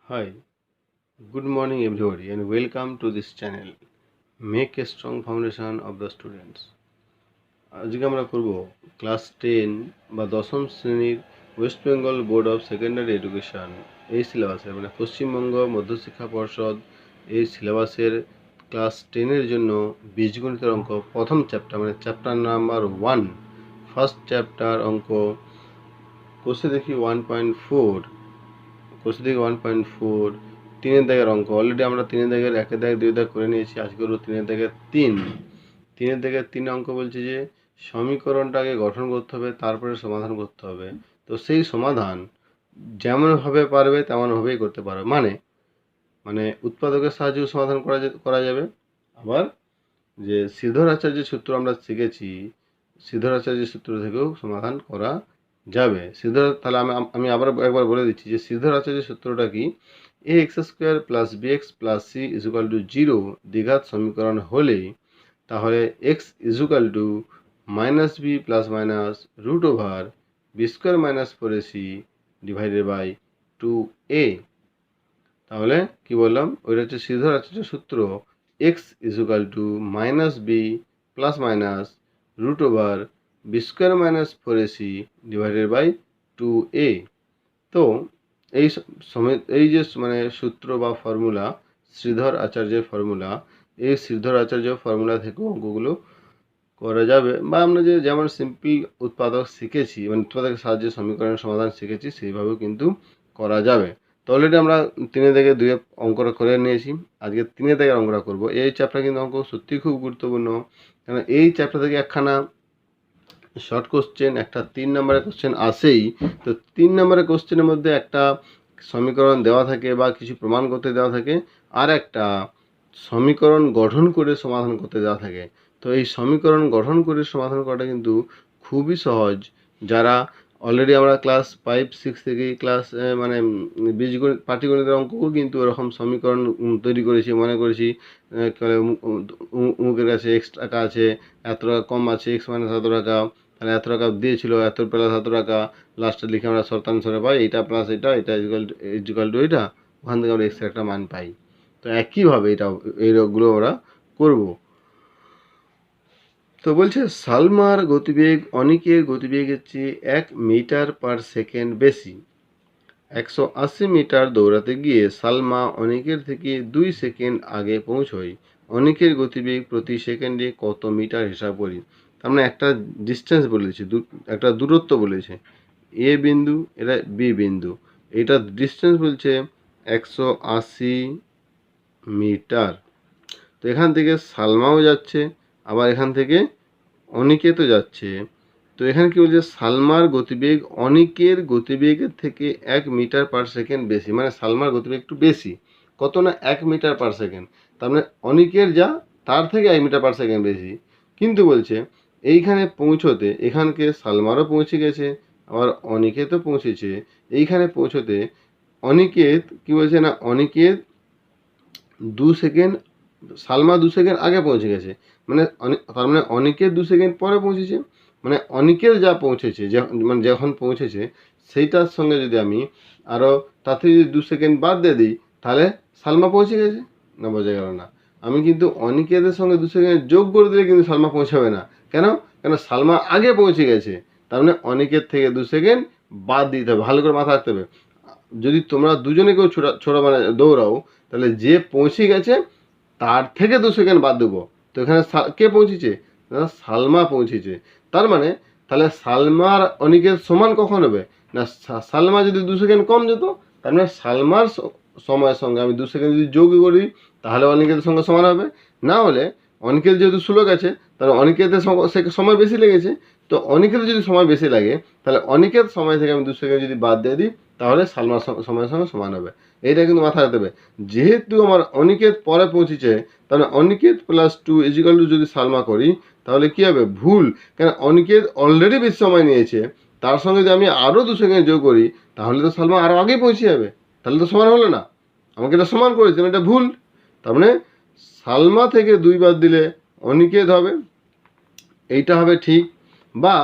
Hi, good morning everybody and welcome to this channel. Make a strong foundation of the students. আজকে আমরা করব class 10 বা দশম শ্রেণীর West Bengal board of secondary education এই সিলেবাসের মানে পশ্চিমবঙ্গ মধ্যশিক্ষা পর্ষদ এই সিলেবাসের ক্লাস 10 এর জন্য বীজগণিতের অঙ্ক প্রথম চ্যাপ্টার মানে চ্যাপ্টার নাম্বার 1 ফার্স্ট চ্যাপ্টার অঙ্ক কোষে দেখি 1.4 কোষে দেখি 1.4 তিনের দাগের অঙ্ক অলরেডি আমরা তিনের দাগের একের দাগের দুই দাগ করে নিয়েছি। আজকে করবো তিনের দাগের তিনের দাগের 3 অঙ্ক বলছে যে সমীকরণটাকে গঠন করতে হবে তারপরে সমাধান করতে হবে। তো সেই সমাধান যেমনভাবে পারবে তেমনভাবেই করতে পারবে, মানে উৎপাদকের সাহায্যে সমাধান করা যাবে। আবার যে শ্রীধর আচার্যের সূত্র আমরা শিখেছি, শ্রীধর আচার্যের সূত্র থেকেও সমাধান করা যাবে। শ্রীধর তাহলে আমি আবার একবার বলে দিচ্ছি যে শ্রীধর আচার্যের সূত্রটা কি, a x square plus b x plus c equal to 0 দ্বিঘাত সমীকরণ হলে তাহলে x equal to minus b plus minus root over b square minus 4ac divided by 2a। তাহলে কি বললাম, ওইটা হচ্ছে শ্রীধর আচার্যের সূত্র, x equal to minus b plus minus root over b square minus 4ac divided by 2a। তো এই যে মানে সূত্র বা ফর্মুলা শ্রীধর আচার্যের ফর্মুলা, এই শ্রীধর আচার্য ফর্মুলা থেকেও অঙ্কগুলো করা যাবে, বা আমরা যে যেমন সিম্পল উৎপাদক শিখেছি মানে উৎপাদকের সাহায্যে সমীকরণের সমাধান শিখেছি সেইভাবেও কিন্তু করা যাবে। তো অলরেডি আমরা তিনে থেকে দুয়ে অঙ্কটা করে নিয়েছি, আজকে তিনে থেকে অঙ্কটা করব। এই চ্যাপ্টার কিন্তু অঙ্ক সত্যিই খুব গুরুত্বপূর্ণ, কারণ এই চ্যাপ্টার থেকে একখানা শর্ট কোশ্চেন, একটা 3 নম্বরের কোশ্চেন আসেই। তো 3 নম্বরের কোশ্চেনের মধ্যে একটা সমীকরণ দেওয়া থাকে বা কিছু প্রমাণ করতে দেওয়া থাকে, আর একটা সমীকরণ গঠন করে সমাধান করতে দেওয়া থাকে। তো এই সমীকরণ গঠন করে সমাধান করাটা কিন্তু খুবই সহজ। যারা অলরেডি আমরা ক্লাস 5-6 থেকেই ক্লাস মানে বীজগণিত পাটিগণিতের অঙ্কও কিন্তু এরকম সমীকরণ তৈরি করেছি, মনে করেছি অমুকের কাছে এক্স টাকা আছে, এত টাকা কম আছে, এক্স মাইনাস এত টাকা, তাহলে এত টাকা দিয়েছিল, এত প্লাস এত টাকা, লাস্টে লিখে আমরা শর্তানুসারে পাই এইটা প্লাস এটা ইজুকাল টু এটা, ওখান থেকে আমরা এক্সের একটা মান পাই। তো একইভাবে এইগুলো আমরা করব। তো বলছে সালমার গতিবেগ অনিকের গতিবেগের চেয়ে 1 মিটার পার সেকেন্ড বেশি। 180 মিটার দৌড়াতে গিয়ে সালমা অনিকের থেকে 2 সেকেন্ড আগে পৌঁছয়। অনিকের গতিবেগ প্রতি সেকেন্ডে কত মিটার হিসাব করি। তার মানে একটা ডিস্টেন্স বলেছে, একটা দূরত্ব বলেছে, এ বিন্দু এটা বি বিন্দু, এটা ডিস্টেন্স বলছে 180 মিটার। তো এখান থেকে সালমাও যাচ্ছে, আবার এখান থেকে অনিকেতও যাচ্ছে। তো এখানে কি বলছে, সালমার গতিবেগ অনিকের গতিবেগের থেকে 1 মিটার পার সেকেন্ড বেশি, মানে সালমার গতিবেগ একটু বেশি, কত না 1 মিটার পার সেকেন্ড। তার মানে অনিকের যা তার থেকে 1 মিটার পার সেকেন্ড বেশি। কিন্তু বলছে এইখানে পৌঁছতে, এখানকে সালমারও পৌঁছে গেছে, আবার অনিকেতও পৌঁছেছে। এইখানে পৌঁছতে অনিকেত কি বলছে না, অনিকেত 2 সেকেন্ড, সালমা 2 সেকেন্ড আগে পৌঁছে গেছে, মানে তার মানে অনিকেত 2 সেকেন্ড পরে পৌঁছেছে। মানে অনিকেত যা পৌঁছেছে, মানে যখন পৌঁছেছে সেইটার সঙ্গে যদি আমি আরও তাতে যদি 2 সেকেন্ড বাদ দিয়ে দিই, তাহলে সালমা পৌঁছে গেছে। না, বোঝা গেল না। আমি কিন্তু অনিকেতের সঙ্গে 2 সেকেন্ড যোগ করে দিলে কিন্তু সালমা পৌঁছাবে না। কেন? সালমা আগে পৌঁছে গেছে, তার মানে অনিকেত থেকে 2 সেকেন্ড বাদ দিতে হবে। ভালো করে মাথা রাখতে হবে। যদি তোমরা দুজনে কেউ ছোটো মানে দৌড়াও, তাহলে যে পৌঁছে গেছে তার থেকে 2 সেকেন্ড বাদ দেবো। তো এখানে কে পৌঁছেছে? সালমা পৌঁছেছে। তার মানে তাহলে সালমার অনিকেত সমান কখন হবে না, সালমা যদি 2 সেকেন্ড কম যেত, তার মানে সালমার সময়ের সঙ্গে আমি 2 সেকেন্ড যদি যোগ করি তাহলে অনিকেতের সঙ্গে সমান হবে। না হলে অনিকেত যেহেতু স্লো গেছে, তাহলে অনিকেতের সময় বেশি লেগেছে। তো অনিকেতের যদি সময় বেশি লাগে, তাহলে অনিকেত সময় থেকে আমি 2 সেকেন্ড যদি বাদ দিয়ে দিই, তাহলে সালমার সময়ের সঙ্গে সমান হবে। এইটা কিন্তু মাথায় রাখতে হবে। যেহেতু আমার অনিকেত পরে পৌঁছেছে, তাহলে অনিকেত প্লাস 2 ইজিক্যাল টু যদি সালমা করি, তাহলে কি হবে? ভুল। কেন? অনিকেত অলরেডি বেশি সময় নিয়েছে, তার সঙ্গে যদি আমি আরও 2 সেকেন্ড যোগ করি, তাহলে তো সালমা আরও আগেই পৌঁছে যাবে। তাহলে তো সমান হলো না। আমাকে এটা সমান করেছে, এটা ভুল। তার মানে সালমা থেকে 2 বাদ দিলে অনিকেত হবে, এইটা হবে ঠিক। বা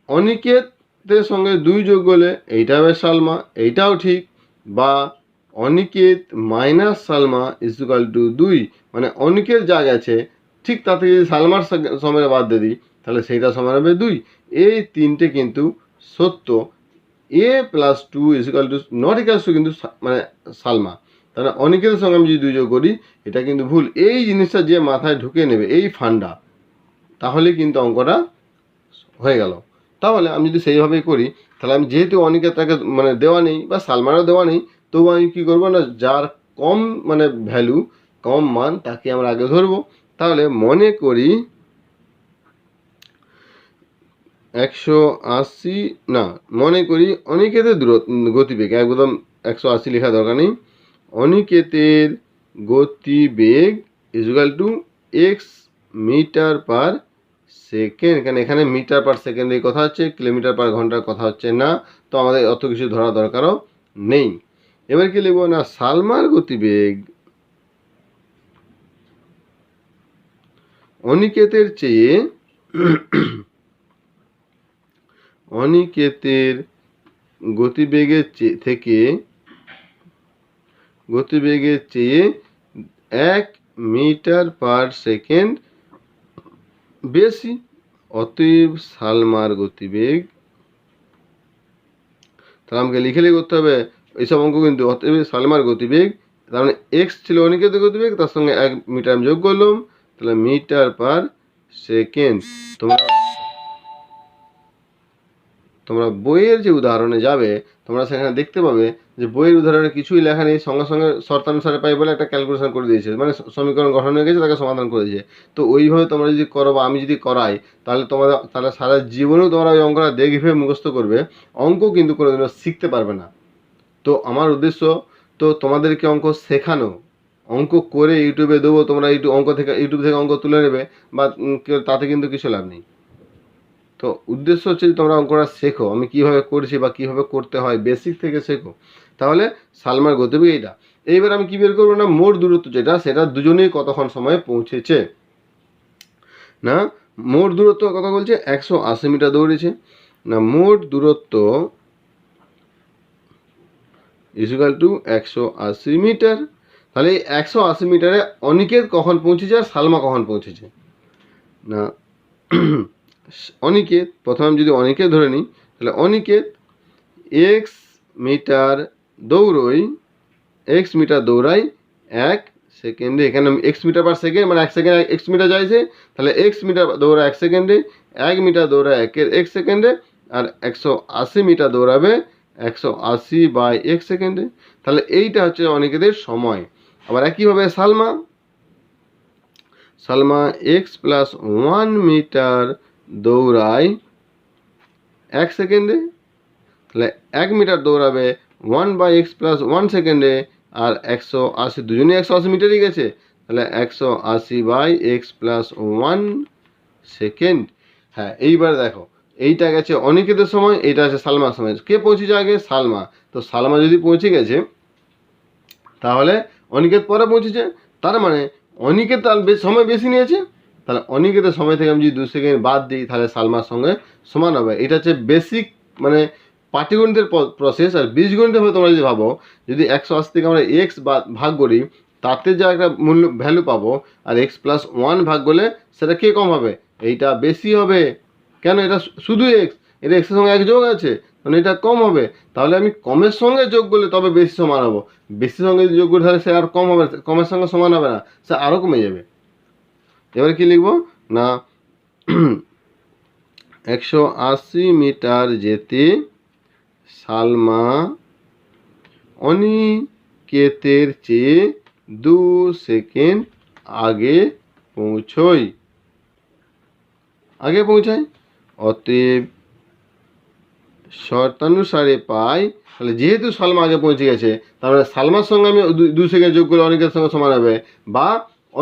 অনিকেতের সঙ্গে 2 যোগ করলে এইটা হবে সালমা, এইটাও ঠিক। বা Aniket minus Salma equal to 2, মানে অনিকেত যা গেছে ঠিক তা থেকে যদি সালমার সময় বাদ দিয়ে দিই তাহলে সেইটা সমান হবে 2। এই তিনটে কিন্তু সত্য। A plus 2 equal to not equals to কিন্তু মানে সালমা, তাহলে অনিকেতের সঙ্গে আমি যদি 2 যোগ করি এটা কিন্তু ভুল। এই জিনিসটা যে মাথায় ঢুকে নেবে এই ফান্ডা, তাহলে কিন্তু অঙ্কটা হয়ে গেল। তাহলে আমি যদি সেইভাবেই করি তাহলে আমি যেহেতু অনিকেতটাকে মানে দেওয়া নেই বা সালমারও দেওয়া নেই, তবু আমি কী করবো না, যার কম মানে ভ্যালু কম মান তাকে আমরা আগে ধরবো। তাহলে মনে করি 180, না মনে করি অনিকেতের গতিবেগ, একদম 180 লেখা দরকার নেই। অনিকেতের গতিবেগ equal to x metre per second, কেন এখানে মিটার পার সেকেন্ডের কথা হচ্ছে, কিলোমিটার পার ঘন্টার কথা হচ্ছে না, তো আমাদের অত কিছু ধরা দরকারও নেই। এবার কি লিখবো না, সালমার গতিবেগ অনিকেতের চেয়ে অনিকেতের গতিবেগের চেয়ে 1 মিটার পার সেকেন্ড বেশি। অতএব সালমার গতিবেগ, তাহলে আমাকে লিখে করতে হবে এইসব অঙ্ক কিন্তু। অতএব সালমার গতিবেগ, তার মানে এক্স ছিল অনিকেতের গতিবেগ, তার সঙ্গে 1 মিটার আমি যোগ করলাম, তাহলে মিটার পার সেকেন্ড। তোমরা বইয়ের যে উদাহরণে যাবে তোমরা সেখানে দেখতে পাবে যে বইয়ের উদাহরণে কিছুই লেখা নেই, সঙ্গে সঙ্গে শর্তানুসারে পাই বলে একটা ক্যালকুলেশন করে দিয়েছে, মানে সমীকরণ গঠন হয়ে গেছে তাকে সমাধান করে দিয়েছে। তো ওইভাবে তোমরা যদি করো বা আমি যদি করাই তাহলে সারা জীবনেও তোমরা ওই অঙ্কটা দেখবে মুখস্থ করবে, অঙ্ক কিন্তু কোনোদিনও শিখতে পারবে না। তো আমার উদ্দেশ্য তো তোমাদেরকে অঙ্ক শেখানো, অঙ্ক করে ইউটিউবে দেবো, তোমরা ইউটিউব থেকে অঙ্ক তুলে নেবে বা তাতে কিন্তু কিছু লাভ নেই। তো উদ্দেশ্য হচ্ছে যে তোমরা অঙ্কটা শেখো, আমি কীভাবে করছি বা কীভাবে করতে হয় বেসিক থেকে শেখো। তাহলে সালমার গতিবেগ এইটা। এইবার আমি কী বের করবো না, মোট দূরত্ব যেটা সেটা দুজনেই কতক্ষণ সময়ে পৌঁছেছে। না মোট দূরত্ব কথা বলছে 180 মিটার দৌড়েছে, না মোট দূরত্ব ইকুয়াল টু 180 মিটার। তাহলে এই 180 মিটারে অনিকেত কখন পৌঁছেছে আর সালমা কখন পৌঁছেছে। না অনিকেত, প্রথমে যদি অনিকেত ধরে নিই তাহলে অনিকেত এক্স মিটার দৌড়াই 1 সেকেন্ডে, এখানে এক্স মিটার পার সেকেন্ড মানে 1 সেকেন্ড এক্স মিটার যাইছে, তাহলে এক্স মিটার দৌড়ায় 1 সেকেন্ডে, 1 মিটার দৌড়ায় 1 সেকেন্ডে, আর 180 মিটার দৌড়াবে 180 বাই 1 সেকেন্ডে। তাহলে এইটা হচ্ছে অনিকেতের সময়। আবার একইভাবে সালমা এক্স প্লাস 1 মিটার দৌড়ায় 1 সেকেন্ডে, তাহলে 1 মিটার দৌড়াবে 1 বাই এক্স প্লাস 1 সেকেন্ডে, আর 180 দুজনেই 180 মিটারই গেছে, তাহলে 180 বাই এক্স প্লাস 1 সেকেন্ড। হ্যাঁ এইবার দেখো এইটা গেছে অনিকেতের সময়, এইটা আছে সালমার সময়। কে পৌঁছেছে আগে? সালমা। তো সালমা যদি পৌঁছে গেছে তাহলে অনিকেত পরে পৌঁছেছে, তার মানে অনিকেত তার সময় বেশি নিয়েছে, তাহলে অনিকেতের সময় থেকে আমি যদি 2 সেকেন্ড বাদ দিই তাহলে সালমার সঙ্গে সমান হবে। এটা হচ্ছে বেসিক মানে পাটিগণিতের প্রসেস। আর বীজগণিতে হবে তোমরা যদি ভাবো, যদি 180 থেকে আমরা এক্স ভাগ করি তাতে যা একটা ভ্যালু পাবো, আর এক্স প্লাস 1 ভাগ করলে সেটা কে কম হবে? এইটা বেশি হবে। কেন? এটা শুধু এক্স, এটা এক্সের সঙ্গে 1 যোগ আছে, মানে এটা কম হবে। তাহলে আমি কমের সঙ্গে যোগ করলে তবে বেশি সমান হবো, বেশি সঙ্গে যদি যোগ করি তাহলে সে আর কম হবে, কমের সঙ্গে সমান হবে না, সে আরও কমে যাবে। এবারে কি লিখবো না 180 মিটার যেতে সালমা অনিকেতের চেয়ে 2 সেকেন্ড আগে পৌঁছায়। অতএব শর্তানুসারে পাই, তাহলে যেহেতু সালমা আগে পৌঁছে গেছে তাহলে সালমার সঙ্গে আমি 2 সেকেন্ড যোগ করলে অনিকেতের সঙ্গে সমান হবে, বা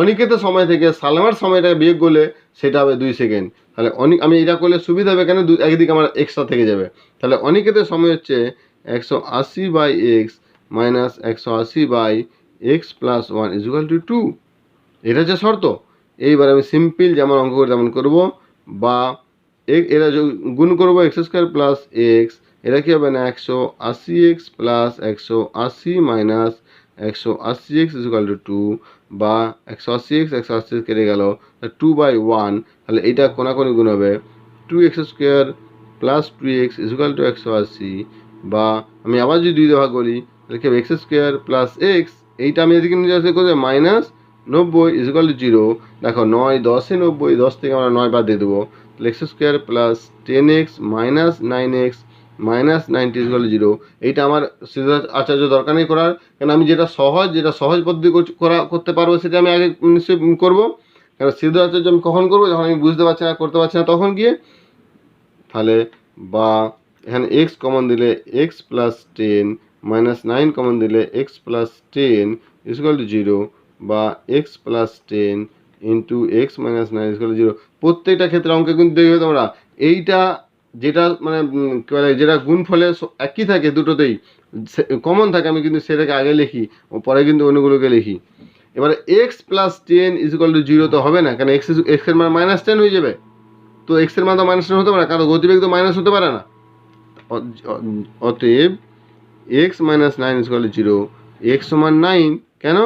অনিকেতের সময় থেকে সালমার সময়টা বিয়োগ করলে সেটা হবে 2 সেকেন্ড। তাহলে আমি এটা করলে সুবিধা হবে, কেন একদিকে আমার এক্সট্রা থেকে যাবে। তাহলে অনিকেতের সময় হচ্ছে 180 by x minus 180 by x plus 1 equal to 2। এটা হচ্ছে শর্ত। এইবার আমি সিম্পল যেমন অঙ্ক করে তেমন করবো, বা এরা গুণ করবো এক্স স্কোয়ার প্লাস এক্স এটা কি হবে না 180x plus 180 minus 180x equal to 2 বা 180x 180 কেটে গেল 2/1, তাহলে এইটা কোনাকুনি গুণ হবে 2x square plus 2x equal to 180, বা আমি আবার যদি 2 দিয়ে ভাগ করি তাহলে কি হবে x স্কোয়ার প্লাস এক্স, এইটা আমি এদিকে নিয়ে আসলে করবে মাইনাস 90 ইকুয়াল টু 0। দেখো 9 10 90, 10 থেকে আমরা 9 বাদ দিয়ে দেবো, তাহলে x square plus 10x minus 9x minus 90 equal to 0। এইটা আমার সিদ্ধার্থ আচার্য দরকার নেই করার, কারণ আমি যেটা সহজ পদ্ধতি করতে পারবো সেটা আমি আগে নিশ্চয়ই করবো। কারণ সিদ্ধার্থ আচার্য আমি কখন করবো, যখন আমি বুঝতে পারছি না, করতে পারছি না, তখন গিয়ে তাহলে বা এখানে x কমন দিলে x প্লাস 10 মাইনাস 9 কমন দিলে x প্লাস 10 ইকুয়াল টু 0, বা x plus 10 into x minus 9 equal to 0। প্রত্যেকটা ক্ষেত্রে অঙ্কে কিন্তু দেখবে তোমরা এইটা যেটা মানে কী বলে, যেটা গুণফলে একই থাকে দুটোতেই কমন থাকে, আমি কিন্তু সেটাকে আগে লিখি ও পরে কিন্তু অন্যগুলোকে লিখি। এবারে এক্স প্লাস 10 ইকুয়াল টু 0 তো হবে না, কারণ এক্স এর মান মাইনাস 10 হয়ে যাবে, তো এক্স এর মান তো মাইনাস 10 হতে পারে না, কারণ গতিবেগ তো মাইনাস হতে পারে না। অতএব x minus 9 equal to 0, x সমান 9, কেন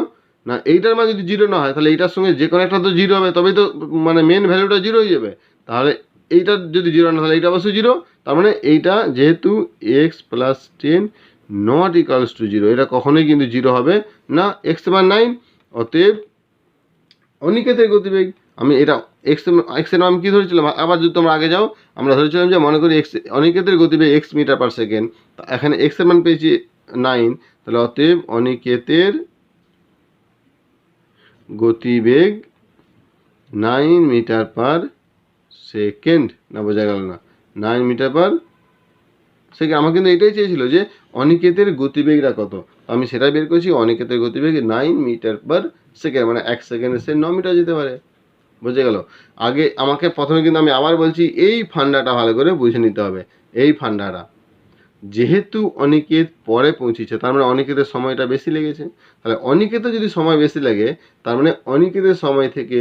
না এইটার মান যদি 0 না হয় তাহলে এইটার সঙ্গে যে কোনো একটা তো 0 হবে, তবেই তো মানে মেন ভ্যালুটা 0 হয়ে যাবে। তাহলে এইটা যদি 0 না তাহলে এইটা অবশ্যই 0, তার মানে এইটা যেহেতু x plus 10 not equals to 0, এটা কখনোই কিন্তু 0 হবে না, এক্স সমান 9। অতএব অনিকেতের গতিবেগ, আমি এটা এক্স এর নাম কি ধরেছিলাম, আবার যদি তোমরা আগে যাও আমরা ধরেছিলাম যে মনে করি এক্স অনিকেতের গতিবেগ এক্স মিটার পার সেকেন্ড, এখানে এক্স এর মান পেয়েছি 9, তাহলে অতএব অনিকেতের গতিবেগ 9 মিটার পার সেকেন্ড, না বোঝা গেল না, 9 মিটার পার সেকেন্ড। আমার কিন্তু এটাই চেয়েছিল যে অনিকেতের গতিবেগটা কত, আমি সেটা বের করেছি। অনিকেতের গতিবেগ 9 মিটার পার সেকেন্ড, মানে 1 সেকেন্ডে সে 9 মিটার যেতে পারে, বুঝে গেল। আগে আমাকে প্রথমে কিন্তু আমি আবার বলছি এই ফান্ডাটা ভালো করে বুঝে নিতে হবে। এই ফান্ডাটা যেহেতু অনিকেত পরে পৌঁছেছে, তার মানে অনিকেতের সময়টা বেশি লেগেছে, তাহলে অনিকেতে যদি সময় বেশি লাগে তার মানে অনিকেতের সময় থেকে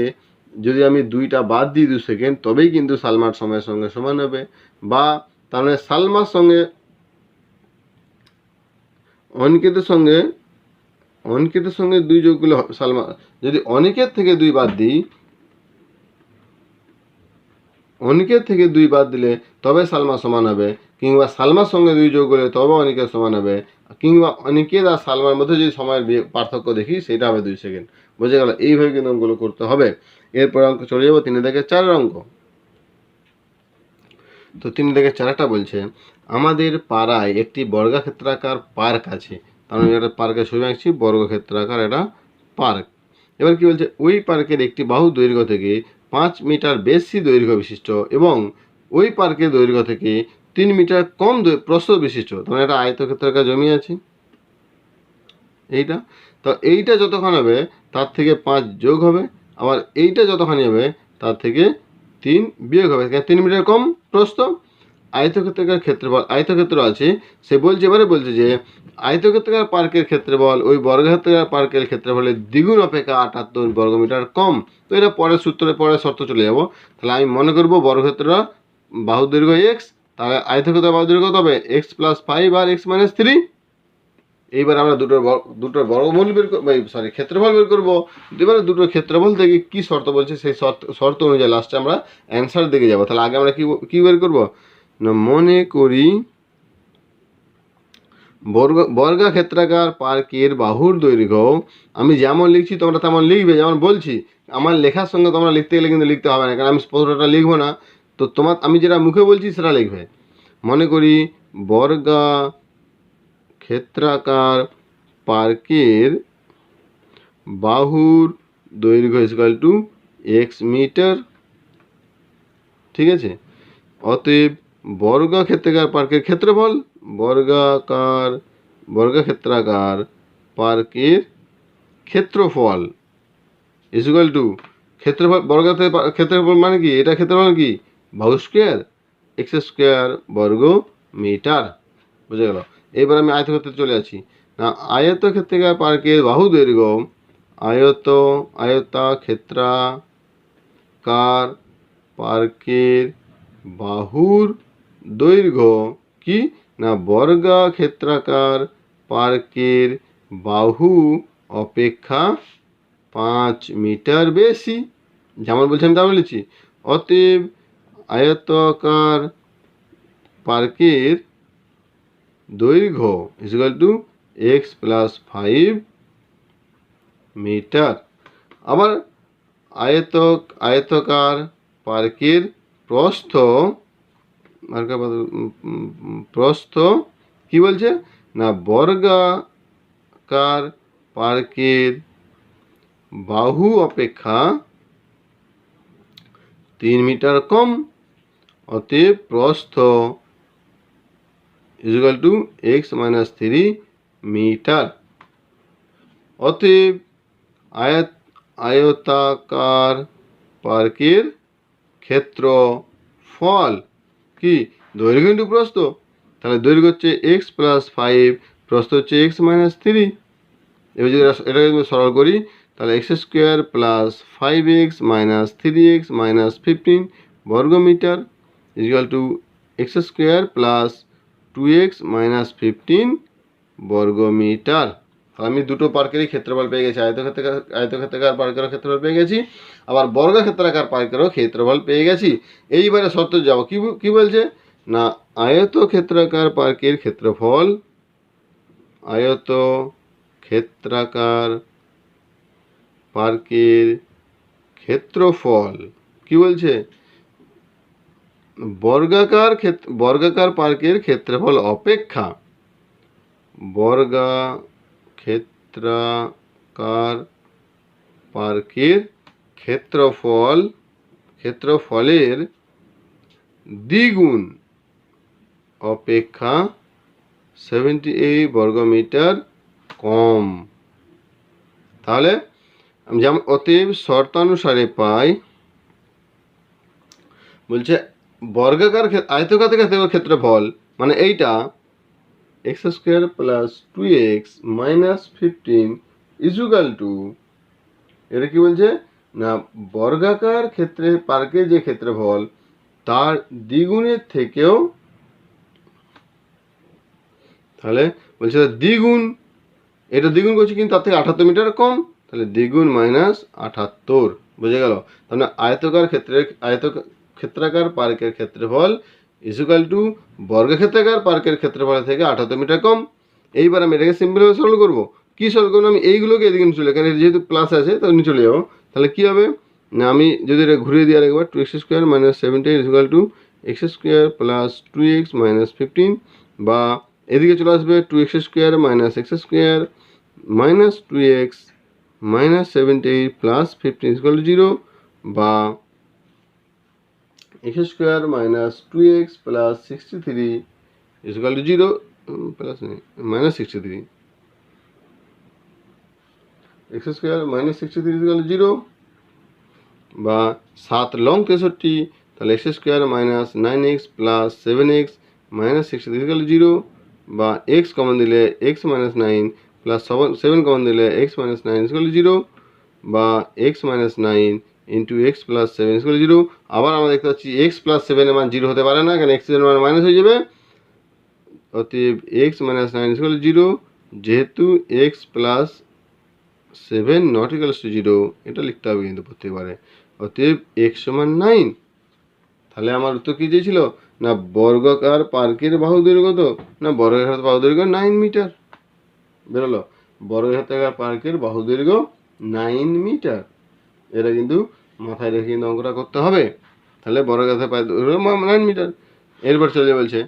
যদি আমি 2টা বাদ দিই 2 সেকেন্ড, তবেই কিন্তু সালমার সময়ের সঙ্গে সমান হবে, বা তার মানে সালমার সঙ্গে অনিকেতের সঙ্গে 2 যোগ করলে সালমা, যদি অনিকেত থেকে 2 বাদ দিই, অনিকেত থেকে 2 বাদ দিলে তবে সালমা সমান হবে, কিংবা সালমার সঙ্গে 2 যোগ করলে তবে অনিকেত সমান হবে, কিংবা অনিকেত আর সালমার মধ্যে যদি সময়ের পার্থক্য দেখি সেটা হবে 2 সেকেন্ড, বুঝে গেল। এইভাবে কিন্তু অঙ্কগুলো করতে হবে। এরপর অঙ্ক চলে যাবো 3 থেকে 4 অঙ্ক। তো 3 থেকে 4টা বলছে আমাদের পাড়ায় একটি বর্গক্ষেত্রাকার পার্ক আছে, তার মানে একটা পার্কের ছবি আঁকছি, বর্গক্ষেত্রাকার একটা পার্ক। এবার কি বলছে, ওই পার্কের একটি বাহু দৈর্ঘ্য থেকে 5 মিটার বেশি দৈর্ঘ্য বিশিষ্ট এবং ওই পার্কের দৈর্ঘ্য থেকে 3 মিটার কম প্রস্থ বিশিষ্ট, তখন একটা আয়তক্ষেত্রাকার জমি আছে এইটা, তো এইটা যতক্ষণ হবে তার থেকে 5 যোগ হবে, আবার এইটা যতখানি হবে তার থেকে 3 বিয়োগ হবে, 3 মিটার কম প্রস্থ। আয়তক্ষেত্রাকার ক্ষেত্রফল, আয়তক্ষেত্র আছে, সে বলছে, এবারে বলছে যে আয়তক্ষেত্রাকার পার্কের ক্ষেত্রফল ওই বর্গক্ষেত্রাকার পার্কের ক্ষেত্রফলের দ্বিগুণ অপেক্ষা 78 বর্গমিটার কম। তো এটা পরের সূত্রে পরের শর্ত চলে যাব। তাহলে আমি মনে করবো বর্গক্ষেত্র বাহু দৈর্ঘ্য এক্স, তাহলে আয়তক্ষেত্র বাহু দৈর্ঘ্য কত হবে, এক্স প্লাস 5 আর এক্স মাইনাস 3। এইবার আমরা দুটোর বর্গমূল বের করবো, সরি ক্ষেত্রফল বের করবো। এবারে দুটোর ক্ষেত্রফল থেকে কি শর্ত বলছে সেই শর্ত অনুযায়ী লাস্টে আমরা অ্যান্সার দিকে যাবো। তাহলে আগে আমরা কি বের করবো না, মনে করি বর্গক্ষেত্রাকার পার্কের বাহুর দৈর্ঘ্য, আমি যেমন লিখছি তোমরা তেমন লিখবে, যেমন বলছি। আমার লেখার সঙ্গে তোমরা লিখতে গেলে কিন্তু লিখতে হবে না, কারণ আমি পুরোটা লিখবো না, তো আমি যেটা মুখে বলছি সেটা লিখবে। মনে করি বর্গক্ষেত্রাকার পার্কের বাহুর দৈর্ঘ্য ইকুয়াল টু এক্স মিটার, ঠিক আছে। অতএব বর্গক্ষেত্রাকার পার্কের ক্ষেত্রফল, বর্গক্ষেত্রাকার পার্কের ক্ষেত্রফল ইকুয়াল টু ক্ষেত্রফল, ক্ষেত্রফল মানে কি, এটা ক্ষেত্রফল কি, বাহু স্কোয়ার এক্স স্কোয়ার বর্গ মিটার, বুঝে গেল। এবার আমি আয়তক্ষেত্রে চলে আসি না, আয়তক্ষেত্রাকার পার্কের বাহু দৈর্ঘ্য, আয়তক্ষেত্রাকার পার্কের বাহুর দৈর্ঘ্য কি না বর্গাক্ষেত্রাকার পার্কের বাহু অপেক্ষা 5 মিটার বেশি? যেমন বলছি আমি তা বলেছি। অতএব আয়তাকার পার্কের দৈর্ঘ্য equal to x plus 5 metre. আবার আয়তাকার পার্কের প্রস্থ কি বলছে না বর্গাকার পার্কের বাহু অপেক্ষা 3 মিটার কম। অতএব প্রস্থ equal to x minus 3 metre. অতএব আয়তাকার পার্কের ক্ষেত্রফল কি দৈর্ঘ্য ইন্টু প্রস্থ, তাহলে দৈর্ঘ্য হচ্ছে এক্স প্লাস 5, প্রস্থ হচ্ছে এক্স মাইনাস 3। এবার যদি এটাকে সরল করি তাহলে x square plus 5x minus 3x minus 15 বর্গমিটার equal to x square plus 2x minus 15 বর্গমিটার। আমি দুটো পার্কেরই ক্ষেত্রফল পেয়ে গেছি, আয়তক্ষেত্রাকার পার্কেরও ক্ষেত্রফল পেয়ে গেছি, আবার বর্গক্ষেত্রাকার পার্কেরও ক্ষেত্রফল পেয়ে গেছি। এইবারে শর্ত যাবো কি বলছে না আয়তক্ষেত্রাকার পার্কের ক্ষেত্রফল, আয়তক্ষেত্রাকার পার্কের ক্ষেত্রফল কি বলছে বর্গাকার পার্কের ক্ষেত্রফল অপেক্ষা বর্গাক্ষেত্রাকার পার্কের ক্ষেত্রফলের দ্বিগুণ অপেক্ষা 78 বর্গমিটার কম। তাহলে যেমন অতএব শর্তানুসারে পাই বলছে আয়তক্ষেত্রাকার ক্ষেত্রফল মানে এইটা x square plus 2x minus 15 equal to, এটা কি বলছে না বর্গাকার পার্কের যে ক্ষেত্রফল তার দ্বিগুণের থেকেও, তাহলে বলছে দিগুণ, এটা দ্বিগুণ করছি কিন্তু তার থেকে 78 মিটার কম, তাহলে দ্বিগুণ মাইনাস 78 বুঝে গেল। তাহলে আয়তক্ষেত্রাকার পার্কের ক্ষেত্রফল ইকুয়াল টু বর্গক্ষেত্রাকার পার্কের ক্ষেত্রফল থেকে 78 মিটার কম। এইবার আমি এটাকে সিম্পলভাবে সরল করবো। কী সরল করবো, আমি এইগুলোকে এদিকে চলে, কারণ যেহেতু প্লাস আছে তো নিয়ে চলে যাবো। তাহলে কী হবে না আমি যদি এটা ঘুরিয়ে দিই আরেকবার 2x square minus 17 equal to x square plus 2x minus 15, বা এদিকে চলে আসবে 2x square minus x square minus 2x minus 70 plus 15 equal to 0, বা x square minus 2x plus 63 equal to 0 plus minus 63, x square minus 63 equal to 0, বা 7 long 63, তাহলে x square minus 9x plus 7x minus 63 equal to 0, বা x common দিলে x minus 9 plus 7 common দিলে x minus 9 equal to 0, বা x minus 9 into x plus 7 equal to 0। আবার আমরা দেখতে পাচ্ছি এক্স প্লাস 7 এর মান 0 হতে পারে না, কারণ এক্স এর মান মাইনাস হয়ে যাবে। অতএব এক্স মাইনাস 9 ইকুয়াল টু 0, যেহেতু x plus 7 not equals to 0, এটা লিখতে হবে কিন্তু প্রত্যেকবারে। অতএব এক্স সমান 9। তাহলে আমার উত্তর কী দিয়েছিল না বর্গাকার পার্কের বাহু দৈর্ঘ্য কত না বর্গাকার বাহু দৈর্ঘ্য 9 মিটার বেরোলো। বর্গাকার পার্কের বাহু দৈর্ঘ্য 9 মিটার। এটা কিন্তু মাথায় রেখে কিন্তু অঙ্কটা করতে হবে। তাহলে বর্গাকার পার্কের দৈর্ঘ্য 9 মিটার। এরপর চলে বলছে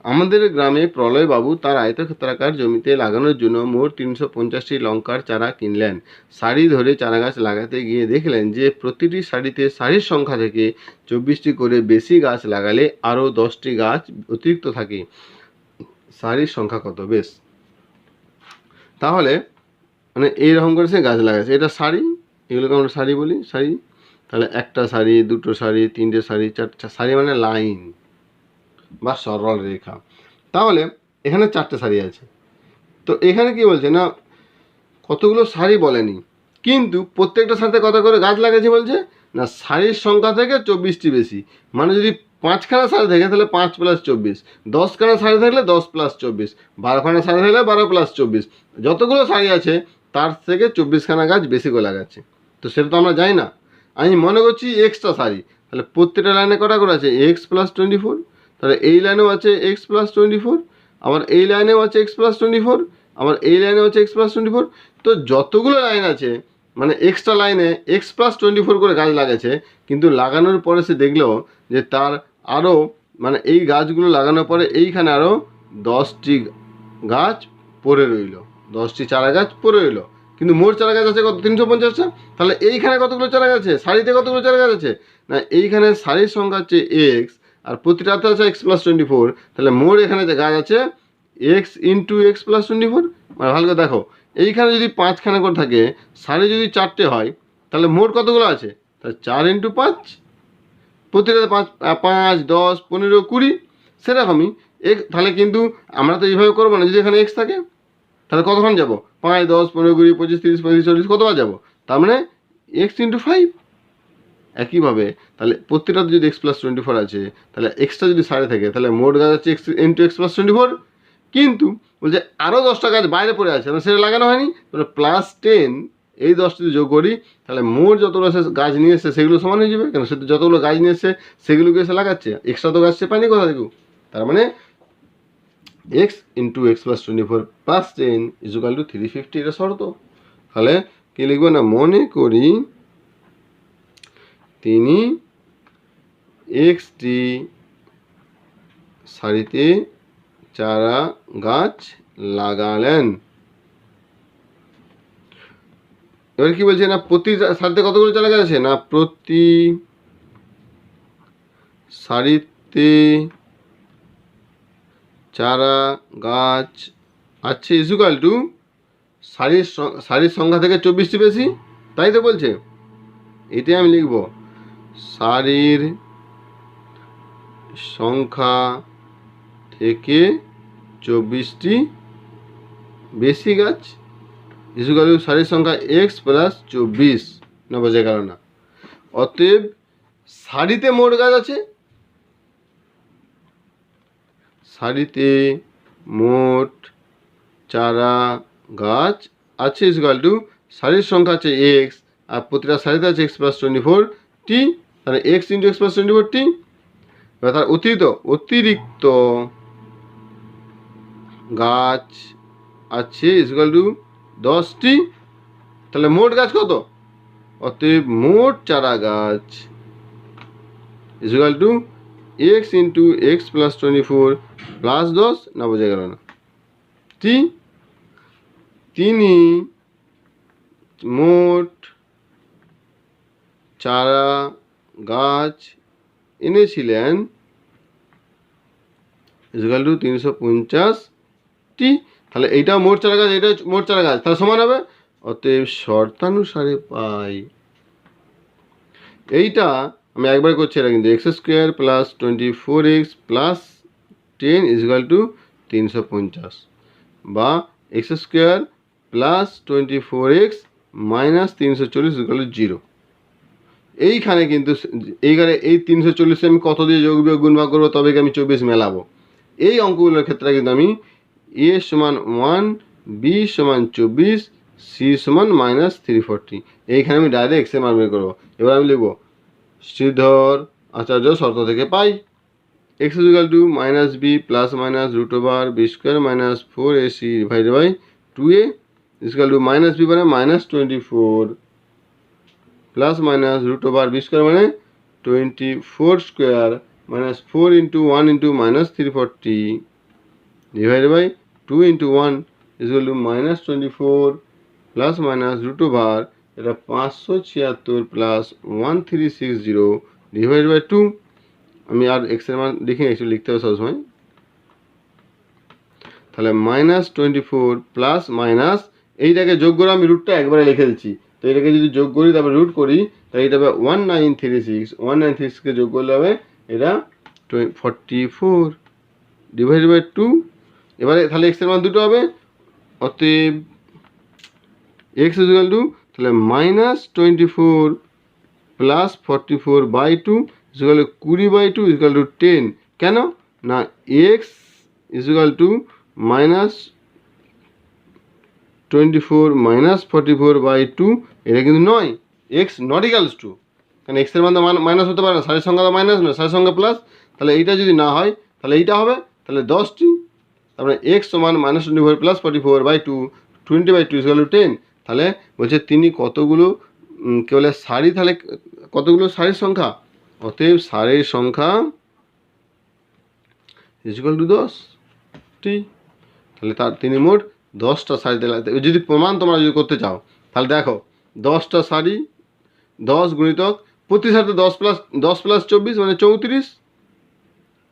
আমাদের গ্রামে প্রলয়বাবু তার আয়তক্ষেত্রাকার জমিতে লাগানোর জন্য মোট 350টি লঙ্কার চারা কিনলেন। সারি ধরে চারা গাছ লাগাতে গিয়ে দেখলেন যে প্রতিটি সারিতে সারির সংখ্যা থেকে 24টি করে বেশি গাছ লাগালে আরও 10টি গাছ অতিরিক্ত থাকে। সারির সংখ্যা কত? বেশ, তাহলে মানে এইরকম করে সে গাছ লাগাচ্ছে। এটা সারি, এগুলোকে আমরা সারি বলি, সারি। তাহলে একটা সারি, দুটো সারি, তিনটে সারি, চারটে সারি মানে লাইন বা সরল রেখা। তাহলে এখানে 4টে সারি আছে। তো এখানে কি বলছে না কতগুলো সারি বলেনি, কিন্তু প্রত্যেকটা সারিতে কত করে গাছ লাগাচ্ছে বলছে না সারির সংখ্যা থেকে 24টি বেশি। মানে যদি 5খানা সারি থাকে তাহলে 5 + 24, 10খানা সারি থাকলে 10 + 24, 12খানা সারি থাকলে 12 + 24, যতগুলো সারি আছে তার থেকে 24খানা গাছ বেশি করে লাগাচ্ছে। তো সেটা তো আমরা জানি না। আমি মনে করছি এক্সট্রা সারি, তাহলে প্রত্যেকটা লাইনে কটা করে আছে x + 24, তাহলে এই লাইনেও আছে x + 24, আবার এই লাইনেও আছে x + 24, আবার এই লাইনেও আছে x + 24। তো যতগুলো লাইন আছে মানে এক্সট্রা লাইনে x + 24 করে গাছ লাগাচ্ছে, কিন্তু লাগানোর পরে সে দেখলো যে তার আরও মানে এই গাছগুলো লাগানোর পরে এইখানে আরও 10টি গাছ পড়ে রইল, 10টি চারা গাছ পড়ে রইল, কিন্তু মোট চারা গাছ আছে কত 350টা। তাহলে এইখানে কতগুলো চারা গাছ আছে, সারিতে কতগুলো চারা গাছ আছে না, এইখানে সারির সংখ্যা হচ্ছে এক্স আর প্রতিটাতে আছে x + 24, তাহলে মোট এখানে যে গাছ আছে x × x + 24। মানে ভালো করে দেখো, এইখানে যদি 5খানা করে থাকে, সারি যদি 4টে হয়, তাহলে মোট কতগুলো আছে, তাহলে 4 × 5, প্রতিটাতে 5 5 10 15 20। সেরকমই তাহলে কিন্তু আমরা তো এইভাবে করবো না, যদি এখানে x থাকে তাহলে কতক্ষণ যাবো, 5 10 15 20 25 30 35 40 কতবার যাবো, তার মানে x × 5। একইভাবে তাহলে প্রত্যেকটাতে যদি x + 24 আছে, তাহলে এক্সট্রা যদি সারি থাকে তাহলে মোট গাছ আছে x × x + 24। কিন্তু বলছে আরও 10টা গাছ বাইরে পড়ে আছে, সেটা লাগানো হয়নি, তাহলে +10 এই 10টি যদি যোগ করি তাহলে মোট যতগুলো সে গাছ নিয়ে এসছে সেগুলো সমান হয়ে যাবে, কেন সে যতগুলো গাছ নিয়ে এসছে সেগুলোকে এসে লাগাচ্ছে, এক্সট্রা তো গাছ সে পায়নি কোথা থেকে। তার মানে x × x + 24 + 10 = 350, এটা শর্ত। তাহলে কি লিখবো না, মনে করি তিনি একটি সারিতে চারা গাছ লাগালেন। এবার কি বলছে না, প্রতি সারিতে কতগুলো চারা গাছ আছে, না প্রতি সারিতে চারা গাছ আছে = সারির সংখ্যা থেকে 24টি বেশি, তাই তো বলছে। এটাই আমি লিখব, সারির সংখ্যা থেকে 24টি বেশি গাছ = সারির সংখ্যা x + 24 না, বোঝা গেল না। অতএব সারিতে মোট গাছ আছে, সারিতে মোট চারা গাছ আছে = সারির সংখ্যা আছে x আর প্রতিটা সারিতে আছে x + 24টি, তাহলে x × x + 24টি। এবার তার অতিরিক্ত গাছ আছে = 10টি, তাহলে মোট গাছ কত, অতএব মোট চারা গাছ = x × x + 24 + 10 না, বোঝা গেল না। তিনি মোট চারা গাছ এনেছিলেন = 350টি, তাহলে এইটাও মোট চারা গাছ, এইটা মোট চারা গাছ, তাহলে সমান হবে। অতএব শর্তানুসারে পাই, এইটা আমি একবার করছি, এটা কিন্তু x² + 24x + 10 = 350, বা x² + 24x - 340 = 0। এইখানে কিন্তু এইখানে এই 340 আমি কত দিয়ে যোগ বিয়োগ গুণ ভাগ করবো, তবে কি আমি 24 মেলাবো। এই অঙ্কগুলোর ক্ষেত্রে কিন্তু আমি a = 1, b = 24, c = -340, এইখানে আমি ডাইরেক্ট x এর মান বের করবো। এবার আমি লিখবো, শ্রীধর আচার্য শর্ত থেকে পাই x = -b ± √b² - 4ac / 2a = -b মানে -24 প্লাস মাইনাস √b² মানে 24² - 4 × 1 × -340 ডিভাইড বাই 2 × 1 -24 প্লাস মাইনাস √, এটা 576 প্লাস 1360 ডিভাইড বাই 2। আমি আর x এর মান লিখে একটু লিখতে হবে সবসময়। তাহলে -24 প্লাস মাইনাস এইটাকে যোগ করে আমি রুটটা একবারে লিখে দিচ্ছি, তো এটাকে যদি যোগ করি তারপরে রুট করি তাহলে এটা হবে 1936কে যোগ করলে হবে এটা 44 ডিভাইড বাই 2। এবারে তাহলে x এর মান দুটো হবে, অতএব x = তাহলে -24 plus 44/2, equal to 20/2 equal to 10। কেন না এক্স ইকুয়াল টু -24 -44/2 এটা কিন্তু নয়, এক্স নট ইকালস টু, কারণ এক্সের মান তো মাইনাস হতে পারে না, সারের সংখ্যা তো মাইনাস নয়, সারের সংখ্যা প্লাস। তাহলে এইটা যদি না হয় তাহলে এইটা হবে, তাহলে 10টি, তারপরে এক্স সমান -24 + 44/2 20/2 ইকুয়াল টু 10। তাহলে বলছে তিনি কতগুলো কেবল সারি, তাহলে কতগুলো সারির সংখ্যা, অতএব সারির সংখ্যা ইকুয়াল টু 10টি। তাহলে তিনি মোট 10টা সারি দিলে, যদি প্রমাণ তোমরা যদি করতে চাও তাহলে দেখো 10টা সারি, 10 গুণিতক প্রতি সারিতে 10 + 24 মানে 34,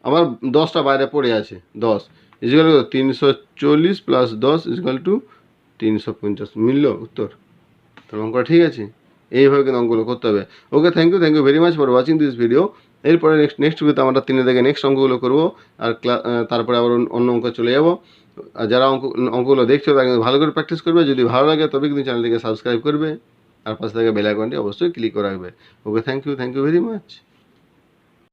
আবার 10টা বাইরে পড়ে আছে 10 ইকুয়াল টু 340 + 10 ইকুয়াল টু 350। মিলল উত্তর? তাহলে অঙ্কটা ঠিক আছে। এইভাবে কিন্তু অঙ্কগুলো করতে হবে। Okay, thank you very much for watching this video. এরপরে নেক্সট ভিডিওতে আমরা 3 থেকে নেক্সট অঙ্কগুলো করবো, আর তারপরে আবার অন্য অঙ্ক চলে যাবো। আর যারা অঙ্কগুলো দেখছো তারা কিন্তু ভালো করে প্র্যাকটিস করবে। যদি ভালো লাগে তবে কিন্তু চ্যানেলটিকে সাবস্ক্রাইব করবে, আর পাশে থেকে বেল আইকনটি অবশ্যই ক্লিক করে রাখবে। ওকে, থ্যাংক ইউ ভেরি মাচ।